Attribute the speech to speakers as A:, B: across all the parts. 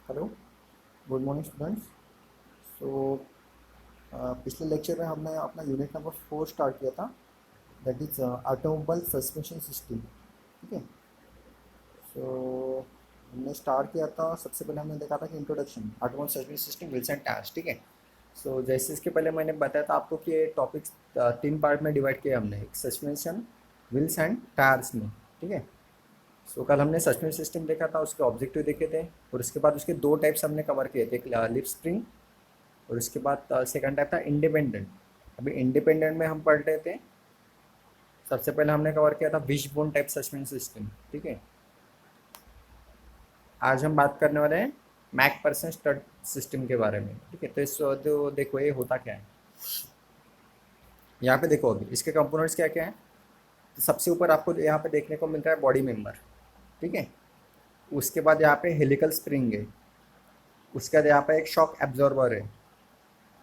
A: Hello, good morning students. So पिछले lecture में हमने अपना यूनिट नंबर 4 स्टार्ट किया था, that is automobile suspension system. ठीक है। सो हमने स्टार्ट किया था, सबसे पहले हमने देखा था कि introduction automobile suspension system wheels and tyres. ठीक है। सो जैसे इसके पहले मैंने बताया था आपको कि ये टॉपिक्स 3 पार्ट में डिवाइड किया हमने, एक सस्पेंशन, व्हील्स एंड टायर्स में। ठीक है। सो कल हमने सस्पेंशन सिस्टम देखा था, उसके ऑब्जेक्टिव देखे थे, और उसके बाद उसके 2 टाइप्स हमने कवर किए थे, एक लिप स्प्रिंग और उसके बाद सेकंड टाइप था इंडिपेंडेंट। अभी इंडिपेंडेंट में हम पढ़ रहे थे, सबसे पहले हमने कवर किया था विशबोन टाइप सस्पेंशन सिस्टम। ठीक है। आज हम बात करने वाले हैं मैकफरसन स्टड सिस्टम के बारे में। ठीक है। तो देखो ये होता क्या है, यहाँ पे देखो अभी इसके कंपोनेंट्स क्या क्या हैं। तो सबसे ऊपर आपको यहाँ पे देखने को मिल रहा है बॉडी मेंबर। ठीक है। उसके बाद यहाँ पे हेलिकल स्प्रिंग है, उसके बाद यहाँ पे एक शॉक एब्जॉर्बर है,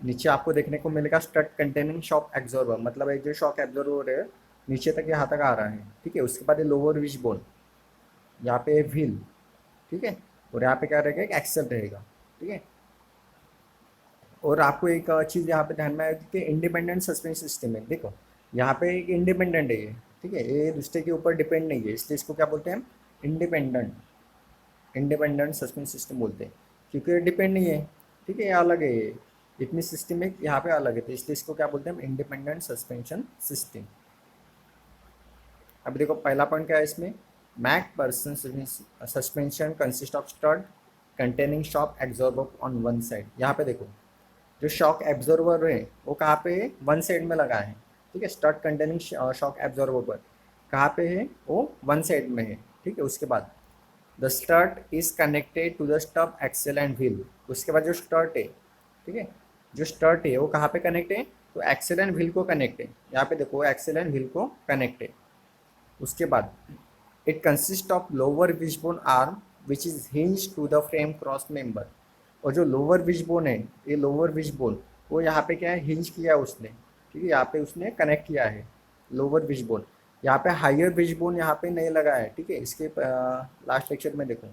A: नीचे आपको देखने को मिलेगा स्टड कंटेनिंग शॉक एब्जॉर्बर, मतलब एक जो शॉक एब्जॉर्बर है नीचे तक यहाँ तक आ रहा है। ठीक है। उसके बाद ये लोअर विश बोन, यहाँ पे व्हील। ठीक है। और यहाँ पे क्या रहेगा, एक एक्सेल रहेगा। ठीक है। और आपको एक चीज़ यहाँ पे ध्यान में आएगी कि इंडिपेंडेंट सस्पेंशन सिस्टम है। देखो यहाँ पे एक इंडिपेंडेंट है ये। ठीक है। ये दूसरे के ऊपर डिपेंड नहीं है, इसलिए इसको क्या बोलते हैं हम, इंडिपेंडेंट। इंडिपेंडेंट सस्पेंशन सिस्टम बोलते हैं, क्योंकि ये डिपेंड नहीं है। ठीक है। ये अलग है, ये इतनी सिस्टम है, यहाँ पे अलग है, तो इसलिए इसको क्या बोलते हैं हम, इंडिपेंडेंट सस्पेंशन सिस्टम। अब देखो पहला पॉइंट क्या है इसमें, McPherson suspension consist of stud containing shock absorber on one side. यहाँ पे देखो जो शॉक एब्जॉर्बर है वो कहाँ पे है, वन साइड में लगा है। ठीक है। स्टड कंटेनिंग शॉक एब्जॉर्बर कहाँ पे है, वो वन साइड में है। ठीक है। उसके बाद the stud is connected to the stub axle and wheel. उसके बाद जो स्टर्ट है, ठीक है, जो स्टर्ट है वो कहाँ पे कनेक्ट है, तो एक्सेल एंड व्हील को कनेक्ट है। यहाँ पे देखो एक्सेल एंड व्हील को कनेक्ट है। उसके बाद it consist of lower wishbone arm which is hinge to the frame cross member. और जो लोअर विशबोन है, ये लोअर विशबोन वो यहाँ पे क्या है, हिंज किया है उसने। ठीक है। यहाँ पे उसने कनेक्ट किया है लोअर विशबोन। यहाँ पे हायर विशबोन यहाँ पे नहीं लगा है। ठीक है। इसके लास्ट लेक्चर में देखो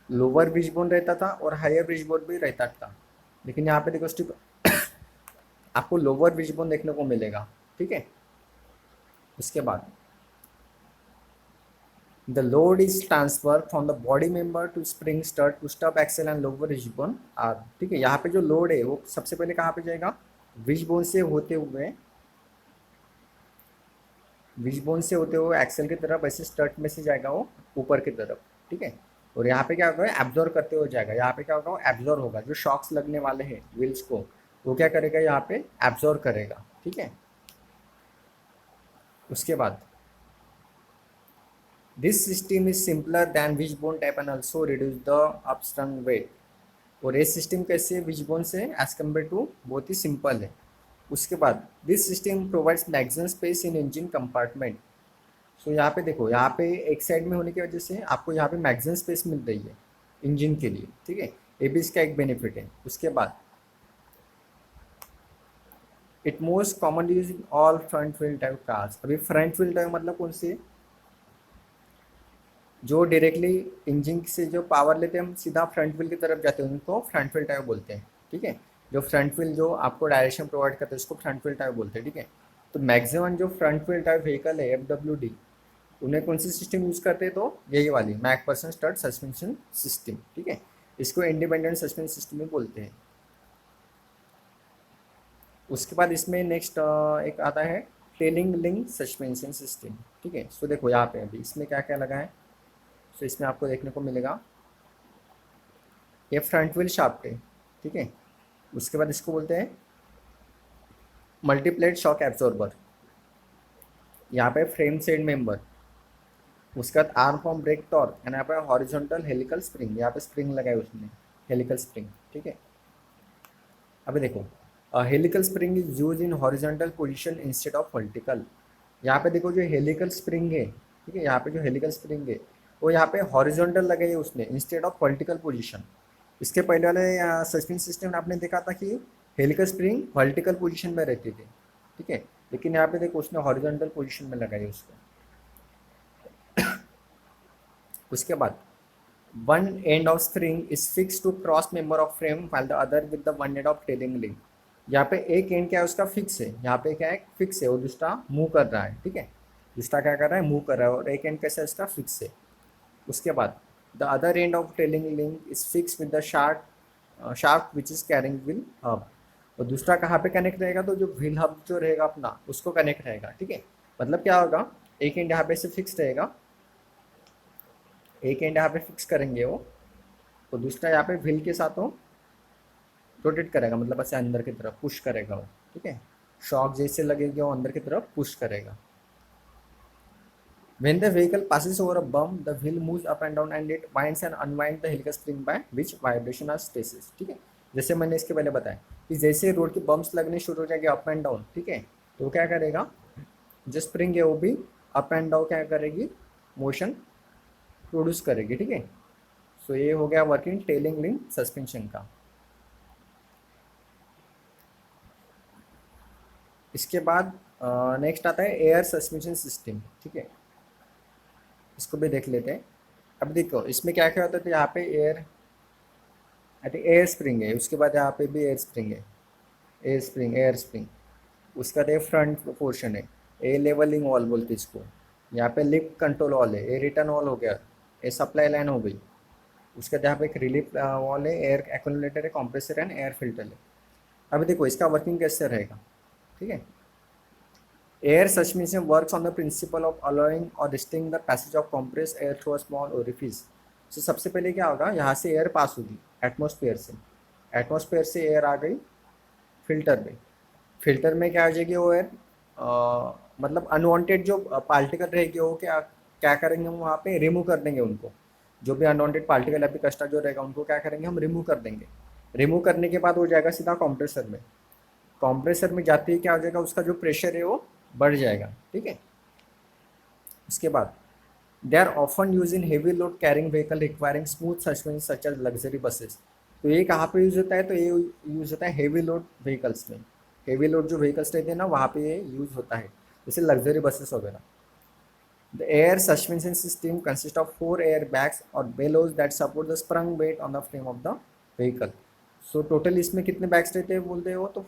A: लोअर विशबोन रहता था और हायर विशबोन भी रहता था, लेकिन यहाँ पे देखो सिर्फ आपको लोअर विशबोन देखने को मिलेगा। ठीक है। उसके बाद the load is transferred from the body member to spring stud to stub axle and lower wishbone arm। ठीक है। यहाँ पे जो लोड है वो सबसे पहले कहाँ पे जाएगा, विशबोन से होते हुए, विशबोन से होते हुए एक्सेल की तरफ, ऐसे स्टड में से जाएगा वो ऊपर की तरफ। ठीक है। और यहाँ पे क्या होगा, एब्जॉर्व करते हुए जाएगा। यहाँ पे क्या होगा, वो एब्जॉर्व होगा, जो शॉक्स लगने वाले हैं व्हील्स को वो क्या करेगा, यहाँ पे एब्जॉर्व करेगा। ठीक है। उसके बाद this system is simpler than wishbone type and also reduce the unsprung weight. और ये सिस्टम कैसे है विशबोन से एज कम्पेयर टू, बहुत ही सिंपल है। उसके बाद this system provides maximum space in engine compartment. So यहाँ पे देखो, यहाँ पे एक साइड में होने की वजह से आपको यहाँ पे मैक्सिमम स्पेस मिल रही है इंजन के लिए। ठीक है। ये भी इसका एक बेनिफिट है। उसके बाद it most commonly use in all front wheel type cars. अभी फ्रंट व्हील टाइप मतलब कौन सी, जो डायरेक्टली इंजन से जो पावर लेते हैं हम सीधा फ्रंट व्हील की तरफ जाते हैं, उनको फ्रंट व्हील टायर बोलते हैं। ठीक है। जो फ्रंट व्हील जो आपको डायरेक्शन प्रोवाइड करते हैं उसको फ्रंट व्हील टायर बोलते हैं। ठीक है। तो मैक्सिमम जो फ्रंट व्हील टायर व्हीकल है FWD, उन्हें कौन सी सिस्टम यूज़ करते हैं, तो यही वाली मैकफरसन स्टड सस्पेंशन सिस्टम। ठीक है। इसको इंडिपेंडेंट सस्पेंशन सिस्टम भी बोलते हैं। उसके बाद इसमें नेक्स्ट एक आता है टेलिंग लिंक सस्पेंशन सिस्टम। ठीक है। सो देखो यहाँ पे अभी इसमें क्या क्या लगा है। सो इसमें आपको देखने को मिलेगा ये फ्रंट व्हील शाफ्ट है। ठीक है। उसके बाद इसको बोलते हैं मल्टीप्लेट शॉक एब्जॉर्बर। यहाँ पे फ्रेम साइड मेंबर, उसके बाद arm form brake torque and यहाँ पे हॉरिजॉन्टल हेलिकल स्प्रिंग, यहाँ पे स्प्रिंग लगाई उसने, हेलिकल स्प्रिंग। ठीक है। अभी देखो helical spring is use in horizontal position instead of vertical. यहाँ पे देखो जो हेलिकल स्प्रिंग है, ठीक है, यहाँ पे जो हेलिकल स्प्रिंग है वो यहाँ पे हॉरिजॉन्टल लगाई है उसने इंस्टेड ऑफ वर्टिकल पोजीशन। इसके पहले वाले सस्पेंशन सिस्टम में आपने देखा था कि हेलिकल स्प्रिंग वर्टिकल पोजीशन में रहती थी। ठीक है। लेकिन यहाँ पे देखो उसने हॉरिजॉन्टल पोजीशन में लगाई उसको। उसके बाद one end of spring is fix to cross member of frame while the other with the one end of trailing link. यहाँ पे एक एंड क्या है उसका फिक्स है, यहाँ पे क्या है फिक्स है, और दूसरा मूव कर रहा है, ठीक है। दूसरा क्या कर रहा है, मूव कर रहा है, और एक एंड कैसा है इसका फिक्स है। उसके बाद the other and of trailing link is fix with the sharp which is carrying wheel hub. और दूसरा कहाँ पे कनेक्ट रहेगा, तो जो व्हील हब जो रहेगा अपना उसको कनेक्ट रहेगा, ठीक है। मतलब क्या होगा, एक एंड यहाँ पे से फिक्स रहेगा, एक एंड यहाँ पे फिक्स करेंगे वो, तो दूसरा यहाँ पे व्हील के साथ वो रोटेट करेगा, मतलब ऐसे अंदर की तरफ पुश करेगा वो, ठीक है। शॉक जैसे लगेगा वो अंदर की तरफ पुश करेगा। When the vehicle passes over a bump, the wheel moves up and down and it winds and unwinds the helical spring by which vibration are stasis, ठीक है। जैसे मैंने इसके पहले बताया कि जैसे रोड के बम्प्स लगने शुरू हो जाएंगे अप एंड डाउन, ठीक है, तो वो क्या करेगा, जो स्प्रिंग है वो भी अप एंड डाउन क्या करेगी, मोशन प्रोड्यूस करेगी, ठीक है। सो ये हो गया वर्किंग टेलिंग लिंक सस्पेंशन का। इसके बाद नेक्स्ट आता है एयर सस्पेंशन सिस्टम, ठीक है। इसको भी देख लेते हैं। अब देखो इसमें क्या क्या होता है, तो यहाँ पे air, I think air spring है, उसके बाद यहाँ पे भी एयर स्प्रिंग है, एयर स्प्रिंग। उसका तो फ्रंट पोर्शन है, ए लेवलिंग वॉल बोलते इसको। यहाँ पे लिफ्ट कंट्रोल वॉल है, ए रिटर्न वॉल हो गया, ए सप्लाई लाइन हो गई। उसके बाद यहाँ पे एक रिलीफ वॉल है, एयर एक्यूमुलेटर है, कंप्रेसर एंड एयर फिल्टर है। अभी देखो इसका वर्किंग कैसे रहेगा, ठीक है। Air suspension works on the principle of allowing और restricting the passage of compressed air through a small orifice. तो सबसे पहले क्या होगा, यहाँ से एयर पास होगी एटमॉस्फेयर से, एटमॉस्फेयर से एयर आ गई फिल्टर में। फिल्टर में क्या आ जाएगी वो एयर, मतलब अनवांटेड जो पार्टिकल रहेगी वो क्या क्या करेंगे हम वहाँ पे रिमूव कर देंगे उनको। जो भी अनवांटेड पार्टिकल या फिर कस्टा जो रहेगा उनको क्या करेंगे हम रिमूव कर देंगे। रिमूव करने के बाद वो जाएगा सीधा कॉम्प्रेसर में। कॉम्प्रेसर में जाते ही क्या हो जाएगा, उसका जो प्रेशर है वो बढ़ जाएगा, ठीक है। उसके बाद they are often use in heavy load carrying vehicle requiring smooth suspension such as luxury buses. तो ये कहाँ पे यूज होता है, तो ये यूज होता है हेवी लोड व्हीकल्स में। हेवी लोड जो व्हीकल्स रहते हैं ना वहाँ पे ये यूज होता है, जैसे लग्जरी बसेस वगैरह। The air suspension system consist of 4 airbags और bellows that support the sprung weight on the frame of the vehicle. So total इसमें कितने बैग्स रहते हैं बोलते हो, तो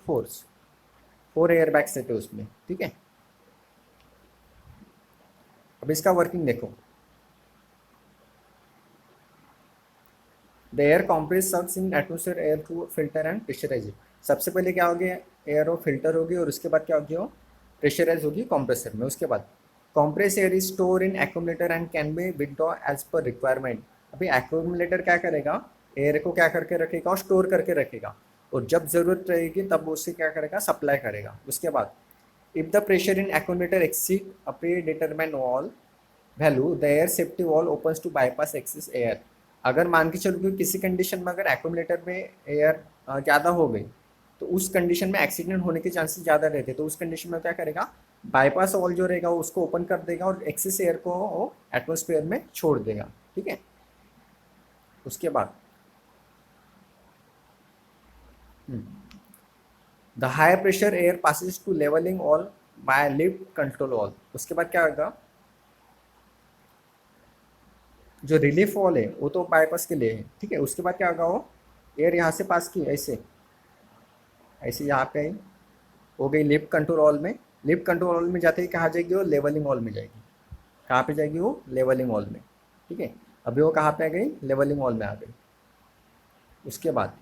A: 4 एयर बैग्स रहते हैं उसमें, ठीक है। अब इसका वर्किंग देखो। The air compress sucks in atmosphere air through filter and pressurize. सबसे पहले क्या हो गया, एयर और फिल्टर होगी, और उसके बाद क्या होगी वो प्रेशराइज होगी कॉम्प्रेसर में। उसके बाद compress air is store in accumulator and can be withdraw as per requirement. अभी एक्यूमुलेटर क्या करेगा, एयर को क्या करके रखेगा और स्टोर करके रखेगा, और जब जरूरत रहेगी तब उससे क्या करेगा, सप्लाई करेगा। उसके बाद if the pressure in accumulator exceed a predetermined valve value the air safety valve opens to bypass excess air. अगर मान के चलो कि किसी कंडीशन में अगर एक्यूमुलेटर में एयर ज़्यादा हो गई, तो उस कंडीशन में एक्सीडेंट होने के चांसेस ज़्यादा रहते हैं। तो उस कंडीशन में क्या करेगा, बाईपास वॉल जो रहेगा वो उसको ओपन कर देगा और एक्सेस एयर को वो एटमोसफेयर में छोड़ देगा, ठीक है। उसके बाद the high pressure air passes to levelling valve by lift control valve. उसके बाद क्या होगा, जो रिलीफ वॉल है वो तो बाईपास के लिए है, ठीक है। उसके बाद क्या होगा, वो एयर यहाँ से पास की ऐसे ऐसे यहाँ पे आई, हो गई लिफ्ट कंट्रोल वॉल में। लिफ्ट कंट्रोल वॉल में जाते ही कहाँ जाएगी, वो लेवलिंग वॉल में जाएगी। कहाँ पे जाएगी, वो लेवलिंग वॉल में, ठीक है। अभी वो कहाँ पे आ गई, लेवलिंग वॉल में आ गई। उसके बाद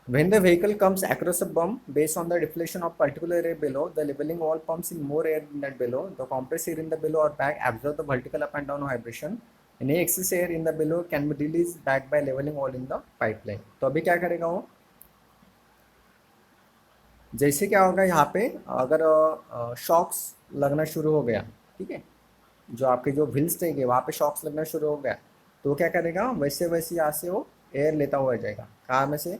A: when the vehicle comes across a bump based on the deflection of particular air below, the leveling wall pumps in more air in that below. The compressed air in the below or bag absorb the vertical up and down vibration. Any excess air in the below can be released back by leveling wall in the pipeline. तो अभी क्या करेगा वो, जैसे क्या होगा यहाँ पे, अगर शॉक्स लगना शुरू हो गया, ठीक है, जो आपके जो व्हील्स रहेंगे वहाँ पे शॉक्स लगना शुरू हो गया, तो क्या करेगा, वैसे वैसे यहाँ से वो एयर लेता हुआ जाएगा। कहाँ में से,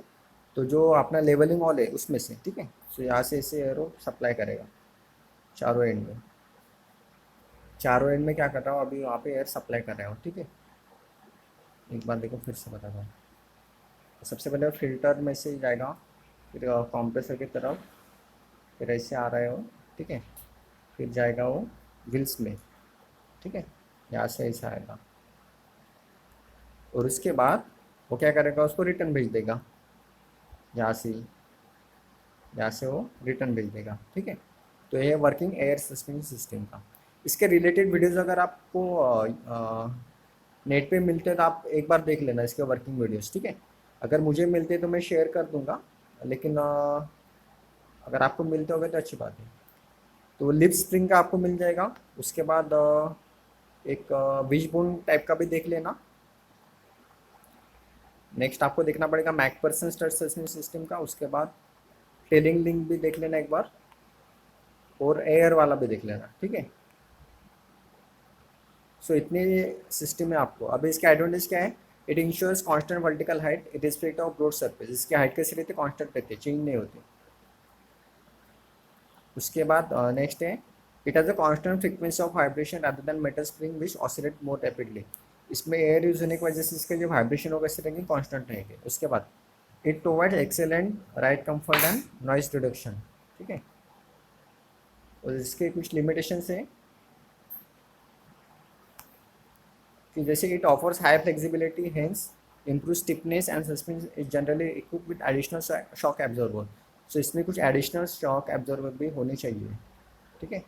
A: तो जो अपना लेवलिंग वॉल है उसमें से, ठीक है। तो यहाँ से इसे एयर वो सप्लाई करेगा चारों एंड में। चारों एंड में क्या कर रहा हूँ अभी, वहाँ पे एयर सप्लाई कर रहा हूँ, ठीक है। एक बार देखो फिर से बताता हूँ। सबसे पहले फिल्टर में से जाएगा, फिर कंप्रेसर की तरफ, फिर ऐसे आ रहा है वो, ठीक है, फिर जाएगा वो व्हील्स में, ठीक है, यहाँ से ऐसा आएगा, और उसके बाद वो क्या करेगा, उसको रिटर्न भेज देगा, यहाँ से वो रिटर्न भेज देगा, ठीक है। तो ये वर्किंग एयर सस्पेंशन सिस्टम का। इसके रिलेटेड वीडियोस अगर आपको नेट पे मिलते हैं तो आप एक बार देख लेना इसके वर्किंग वीडियोस, ठीक है। अगर मुझे मिलते हैं तो मैं शेयर कर दूंगा, लेकिन अगर आपको मिलते होंगे तो अच्छी बात है। तो लिप स्प्रिंग का आपको मिल जाएगा। उसके बाद एक विश बोन टाइप का भी देख लेना। नेक्स्ट आपको देखना पड़ेगा मैकपर्सन स्टड सस्पेंशन सिस्टम का। उसके बाद टेलिंग लिंक भी देख लेना एक बार, और एयर वाला भी देख लेना, ठीक है। सो इतने सिस्टम है आपको। अब इसका एडवांटेज क्या है, it ensures constant vertical height irrespective of road surface. इसकी हाइट कैसी रहती है, कांस्टेंट रहती है, चेंज नहीं होती। उसके बाद नेक्स्ट है, it has a constant frequency of vibration rather than metal spring which oscillate more rapidly. इसमें एयर यूज होने की वजह से इसके जो वाइब्रेशन होगा इससे रहेंगे कांस्टेंट रहेंगे। उसके बाद it provide excellent ride comfort and noise reduction, ठीक है। और इसके कुछ लिमिटेशंस हैं कि जैसे it offers high flexibility, hence improve stiffness and suspension is generally equip with additional shock absorber. So इसमें कुछ एडिशनल शॉक एब्जॉर्बर भी होने चाहिए, ठीक है।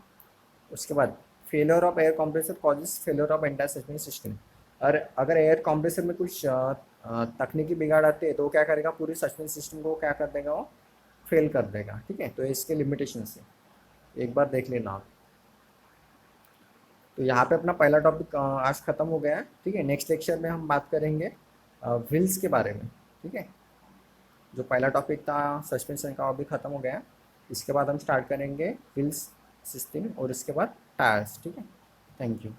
A: उसके बाद failure of air compressor causes failure of entire suspension system. और अगर एयर कंप्रेसर में कुछ तकनीकी बिगाड़ आते हैं तो वो क्या करेगा, पूरी सस्पेंशन सिस्टम को क्या कर देगा, वो फेल कर देगा, ठीक है। तो इसके लिमिटेशन से एक बार देख लेना आप। तो यहाँ पे अपना पहला टॉपिक आज ख़त्म हो गया है, ठीक है। नेक्स्ट लेक्चर में हम बात करेंगे व्हील्स के बारे में, ठीक है। जो पहला टॉपिक था सस्पेंशन का वो भी ख़त्म हो गया है। इसके बाद हम स्टार्ट करेंगे व्हील्स सिस्टम और इसके बाद टायर्स, ठीक है। Thank you.